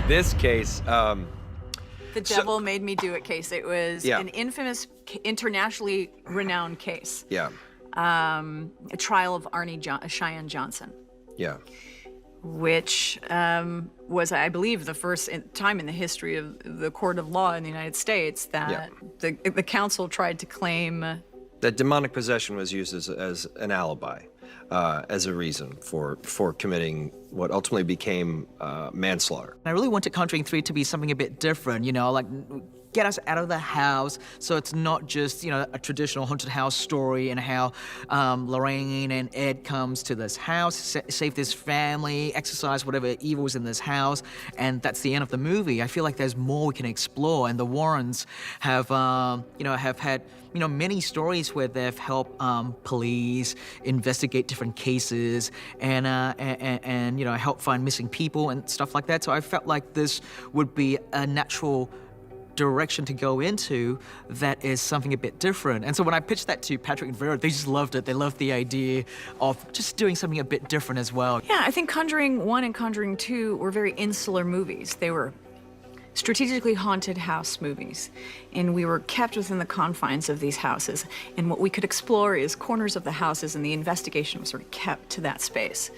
This case, The Devil Made Me Do It case. It was an infamous, internationally renowned case. Yeah. A trial of Cheyenne Johnson. Yeah. Which was, I believe, the first time in the history of the court of law in the United States that the council tried to claim that demonic possession was used as an alibi, as a reason for committing what ultimately became manslaughter. I really wanted Conjuring 3 to be something a bit different, you know, like get us out of the house, so it's not just, you know, a traditional haunted house story and how Lorraine and Ed comes to this house, save this family, exorcise whatever evil is in this house, and that's the end of the movie. I feel like there's more we can explore, and the Warrens have, you know, have had, you know, many stories where they've helped police investigate different cases and you know, help find missing people and stuff like that. So I felt like this would be a natural direction to go into that is something a bit different. And so when I pitched that to Patrick and Vera, they just loved it. They loved the idea of just doing something a bit different as well. Yeah, I think Conjuring 1 and Conjuring 2 were very insular movies. They were strategically haunted house movies, and we were kept within the confines of these houses. And what we could explore is corners of the houses, and the investigation was sort of kept to that space.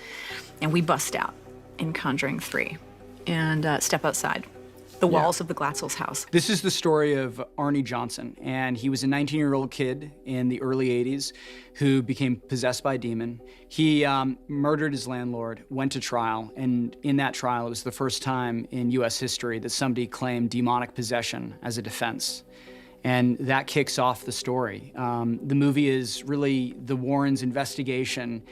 And we bust out in Conjuring 3 and step outside the walls of the Glatzel's house. This is the story of Arnie Johnson, and he was a 19-year-old kid in the early 80s who became possessed by a demon. He murdered his landlord, went to trial, and in that trial, it was the first time in US history that somebody claimed demonic possession as a defense. And that kicks off the story. The movie is really the Warrens' investigation,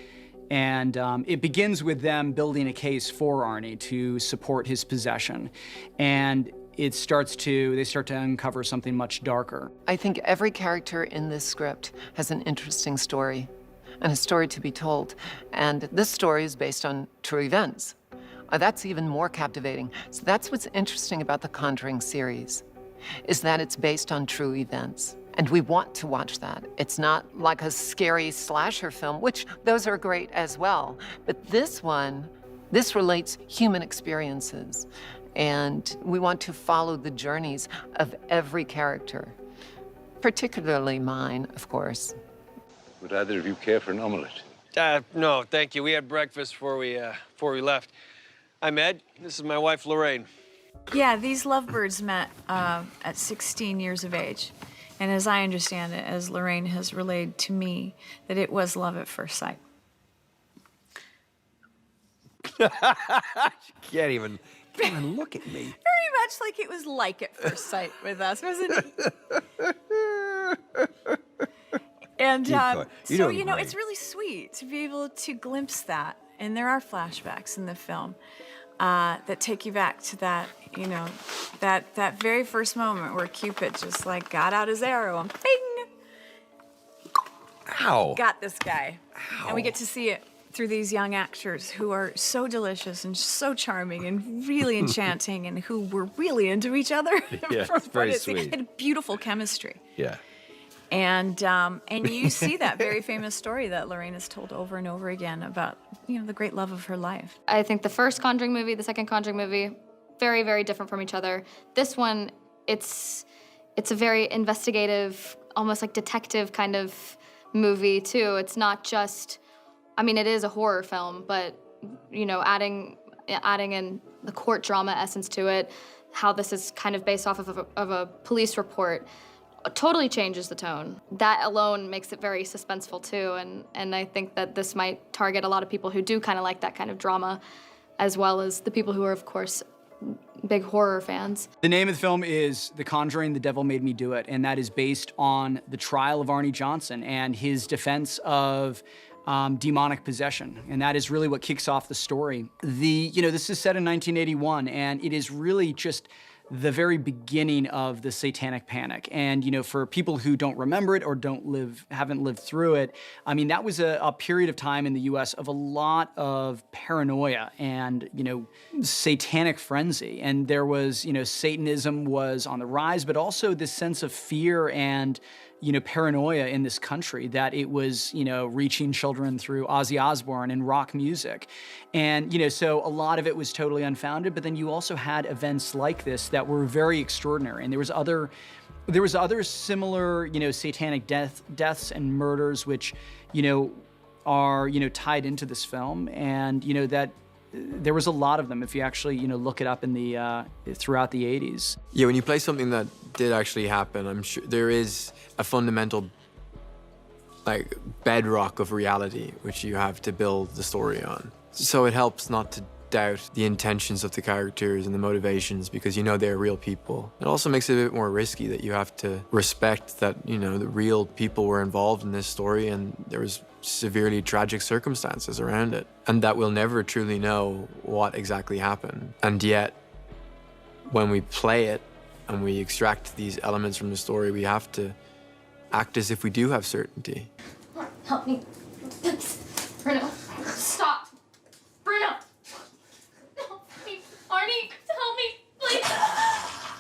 and it begins with them building a case for Arnie to support his possession. And they start to uncover something much darker. I think every character in this script has an interesting story and a story to be told. And this story is based on true events. That's even more captivating. So that's what's interesting about the Conjuring series, is that it's based on true events. And we want to watch that. It's not like a scary slasher film, which those are great as well. But this one, this relates human experiences. And we want to follow the journeys of every character, particularly mine, of course. Would either of you care for an omelet? No, thank you. We had breakfast before we left. I'm Ed. This is my wife, Lorraine. Yeah, these lovebirds met at 16 years of age. And as I understand it, as Lorraine has relayed to me, that it was love at first sight. She can't even look at me. Very much like it was like at first sight with us, wasn't it? And so, you know, it's really sweet to be able to glimpse that. And there are flashbacks in the film that take you back to that, you know, that very first moment where Cupid just like got out his arrow and bing! Ow. Got this guy. Ow. And we get to see it through these young actors who are so delicious and so charming and really enchanting and who were really into each other. Yeah, it's very sweet. They had beautiful chemistry. Yeah. And you see that very famous story that Lorraine has told over and over again about, you know, the great love of her life. I think the first Conjuring movie, the second Conjuring movie, very, very different from each other. This one, it's a very investigative, almost like detective kind of movie too. It's not just, I mean, it is a horror film, but, you know, adding in the court drama essence to it, how this is kind of based off of a police report, totally changes the tone. That alone makes it very suspenseful too, and I think that this might target a lot of people who do kind of like that kind of drama, as well as the people who are, of course, big horror fans. The name of the film is The Conjuring, The Devil Made Me Do It, and that is based on the trial of Arnie Johnson and his defense of demonic possession, and that is really what kicks off the story. You know, this is set in 1981, and it is really just the very beginning of the Satanic Panic. And, you know, for people who don't remember it or haven't lived through it, I mean, that was a period of time in the US of a lot of paranoia and, you know, satanic frenzy. And there was, you know, Satanism was on the rise, but also this sense of fear and paranoia in this country that it was, reaching children through Ozzy Osbourne and rock music. And, so a lot of it was totally unfounded, but then you also had events like this that were very extraordinary. And there was other similar, satanic deaths and murders, which, are, tied into this film. And, that there was a lot of them if you actually, look it up in the, throughout the 80s. Yeah, when you play something that did actually happen, I'm sure there is a fundamental, bedrock of reality, which you have to build the story on. So it helps not to doubt the intentions of the characters and the motivations because they're real people. It also makes it a bit more risky that you have to respect that, the real people were involved in this story and there was severely tragic circumstances around it. And that we'll never truly know what exactly happened. And yet, when we play it and we extract these elements from the story, we have to act as if we do have certainty. Help me. Bruno, stop. Bruno. Help me. Arnie, help me, please.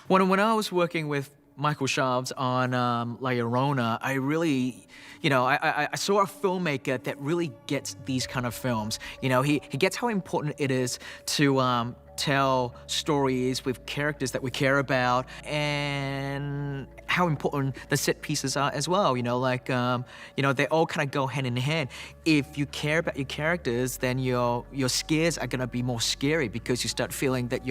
When I was working with Michael Chaves on La Llorona, I really, I saw a filmmaker that really gets these kind of films. He gets how important it is to tell stories with characters that we care about and how important the set pieces are as well. They all kind of go hand in hand. If you care about your characters, then your scares are gonna be more scary because you start feeling that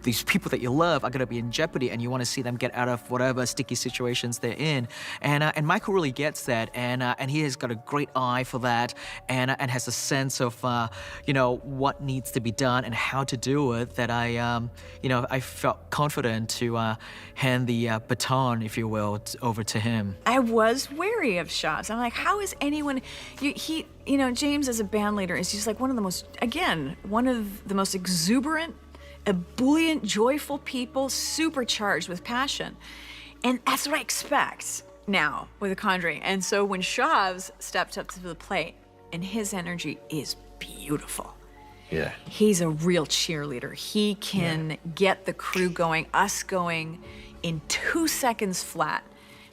these people that you love are gonna be in jeopardy and you wanna see them get out of whatever sticky situations they're in. And Michael really gets that, and he has got a great eye for that and has a sense of, what needs to be done and how to do it that I felt confident to hand the baton, if you will, over to him. I was wary of Chaves. I'm like, how is anyone, James as a band leader is just like one of the most exuberant, ebullient, joyful people, supercharged with passion. And that's what I expect now with The Conjuring. And so when Chaves stepped up to the plate, and his energy is beautiful. Yeah. He's a real cheerleader. He can get the crew going, us going in 2 seconds flat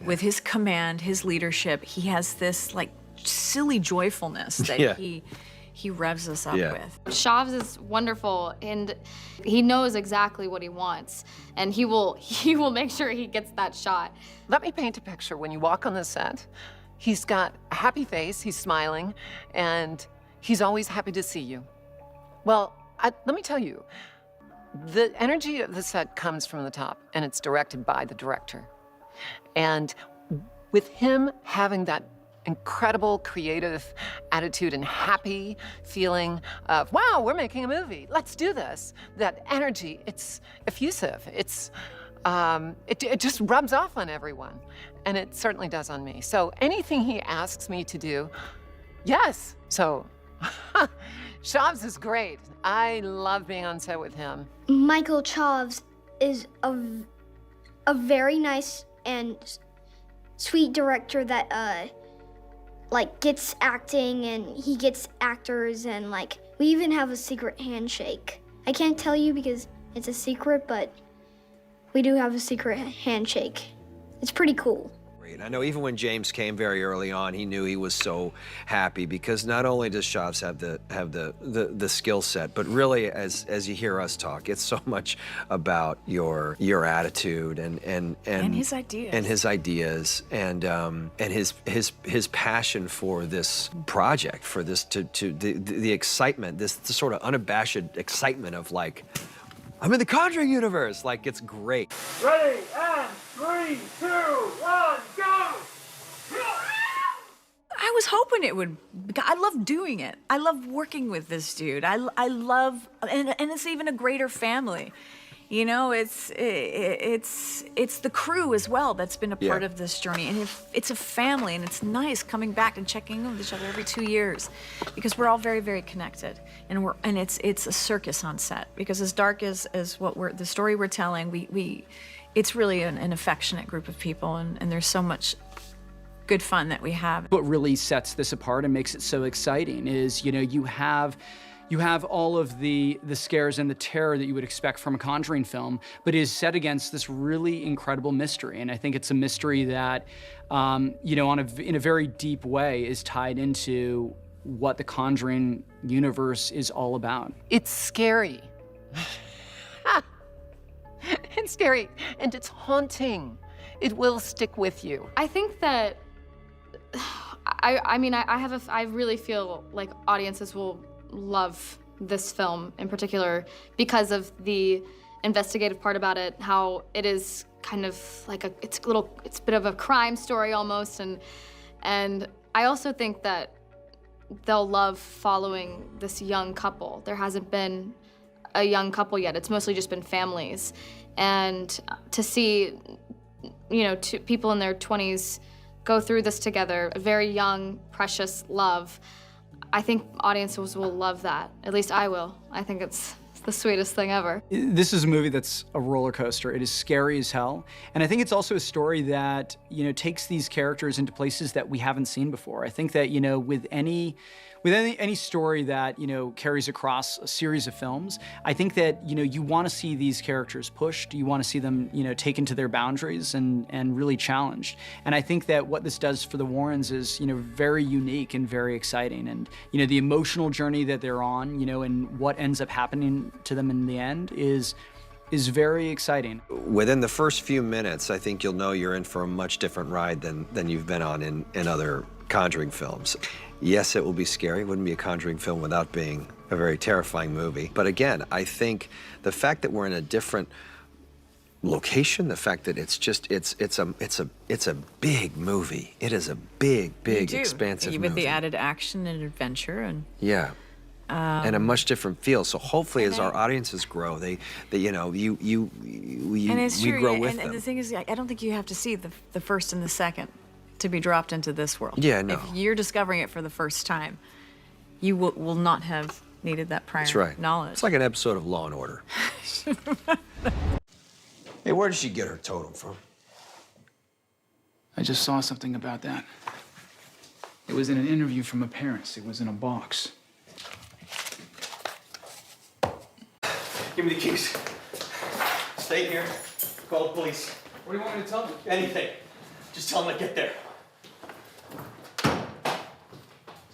with his command, his leadership. He has this silly joyfulness that he revs us up with. Chaves is wonderful, and he knows exactly what he wants, and he will make sure he gets that shot. Let me paint a picture. When you walk on the set, he's got a happy face, he's smiling, and he's always happy to see you. Well, let me tell you, the energy of the set comes from the top, and it's directed by the director. And with him having that incredible creative attitude and happy feeling of, wow, we're making a movie, let's do this. That energy, it's effusive. It just rubs off on everyone. And it certainly does on me. So anything he asks me to do, yes. So Chaves is great. I love being on set with him. Michael Chaves is a very nice and sweet director that gets acting, and he gets actors, and we even have a secret handshake. I can't tell you because it's a secret, but we do have a secret handshake. It's pretty cool. I know even when James came very early on, he knew he was so happy because not only does Chaves have the skill set, but really as you hear us talk, it's so much about your attitude and his ideas and his passion for this project, for this the excitement, this sort of unabashed excitement of I'm in the Conjuring universe. It's great. Ready, and 3, 2, 1, go! I was hoping it would. I love doing it. I love working with this dude. I love, and it's even a greater family. It's the crew as well that's been a part of this journey, and it's a family, and it's nice coming back and checking in with each other every 2 years, because we're all very, very connected, and it's a circus on set. Because as dark as the story we're telling, it's really an affectionate group of people, and there's so much good fun that we have. What really sets this apart and makes it so exciting is, you have You have all of the scares and the terror that you would expect from a Conjuring film, but is set against this really incredible mystery. And I think it's a mystery that, you know, in a very deep way is tied into what the Conjuring universe is all about. It's scary. It's scary, and it's haunting. It will stick with you. I think that, I really feel like audiences will love this film in particular because of the investigative part about it, how it is kind of like it's a bit of a crime story almost, and I also think that they'll love following this young couple. There hasn't been a young couple yet. It's mostly just been families. And to see, you know, two people in their 20s go through this together, a very young, precious love, I think audiences will love that. At least I will. I think it's the sweetest thing ever. This is a movie that's a roller coaster. It is scary as hell. And I think it's also a story that, you know, takes these characters into places that we haven't seen before. I think that, you know, with any story that, you know, carries across a series of films, I think that, you know, you want to see these characters pushed. You want to see them, you know, taken to their boundaries and really challenged. And I think that what this does for the Warrens is, you know, very unique and very exciting. And, you know, the emotional journey that they're on, you know, and what ends up happening to them in the end is very exciting. Within the first few minutes, I think you'll know you're in for a much different ride than you've been on in other Conjuring films. Yes, it will be scary. It wouldn't be a Conjuring film without being a very terrifying movie. But again, I think the fact that we're in a different location, the fact that it's a big movie. It is a big, expansive movie. With the added action and adventure and yeah. And a much different feel. So hopefully, as our audiences grow, they you know, we grow with them. And the thing is, I don't think you have to see the first and the second to be dropped into this world. Yeah, no. If you're discovering it for the first time, you will not have needed that prior knowledge. It's like an episode of Law and Order. Hey, where did she get her totem from? I just saw something about that. It was in an interview from her parents. It was in a box. Give me the keys. Stay here. Call the police. What do you want me to tell them? Anything. Just tell them to get there.